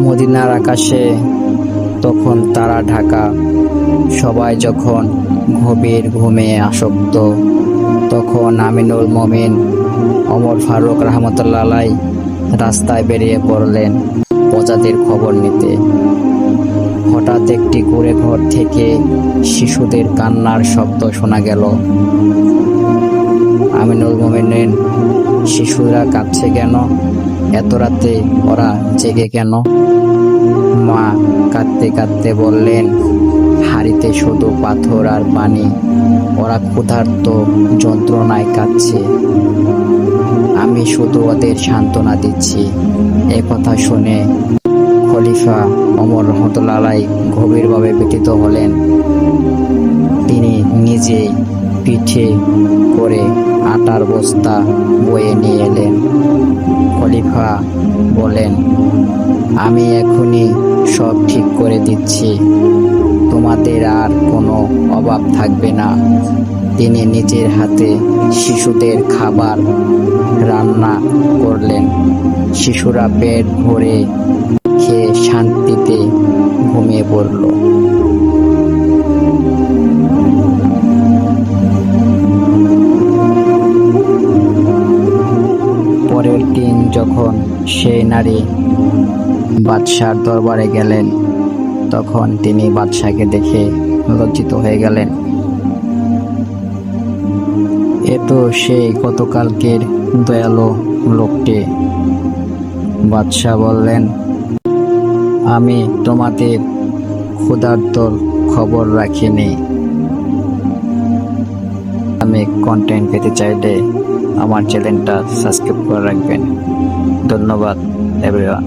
মদিনার আকাশে তখন তারা ঢাকা। সবাই যখন গভীর ঘুমে আসক্ত, তখন আমিনুল মমিন ওমর ফারুক রহমতুল্লাহ আলাই রাস্তায় বেরিয়ে পড়লেন প্রজাতির খবর নিতে। হঠাৎ একটি কুঁড়ে ঘর থেকে শিশুদের কান্নার শব্দ শোনা গেল। আমিনুল মমিনের, শিশুরা কাঁদছে কেন? এত রাতে ওরা জেগে কেন? মা কাঁদতে কাঁদতে বললেন, হাড়িতে শুধু পাথর আর পানি, ওরা ক্ষুধার্ত, যন্ত্রণায় কাঁদছে, আমি শুধু ওদের সান্ত্বনা দিচ্ছি। এ কথা শুনে খলিফা ওমর রহমতুল্লাহ আলাই গভীরভাবে ব্যথিত হলেন। তিনি নিজেই পিঠে করে আটার বস্তা বয়ে নিয়ে এলেন। খলিফা বলেন, আমি এখনই সব ঠিক করে দিচ্ছি, তোমাদের আর কোনো অভাব থাকবে না। তিনি নিজের হাতে শিশুদের খাবার রান্না করলেন। শিশুরা পেট ভরে খেয়ে শান্তিতে ঘুমিয়ে পড়ল। পরের দিন যখন সেই নারী বাদশার দরবারে গেলেন, তখন তিনি বাদশাকে দেখে লজ্জিত হয়ে গেলেন। এ তো সেই গতকালকের দয়ালু লোকটি। বাদশা বললেন, আমি তোমাদের ক্ষুধার্তর খবর রাখিনি। আমি কন্টেন্ট পেতে চাইলে আমার চ্যানেলটা সাবস্ক্রাইব করে রাখবেন। ধন্যবাদ এভরিওয়ান।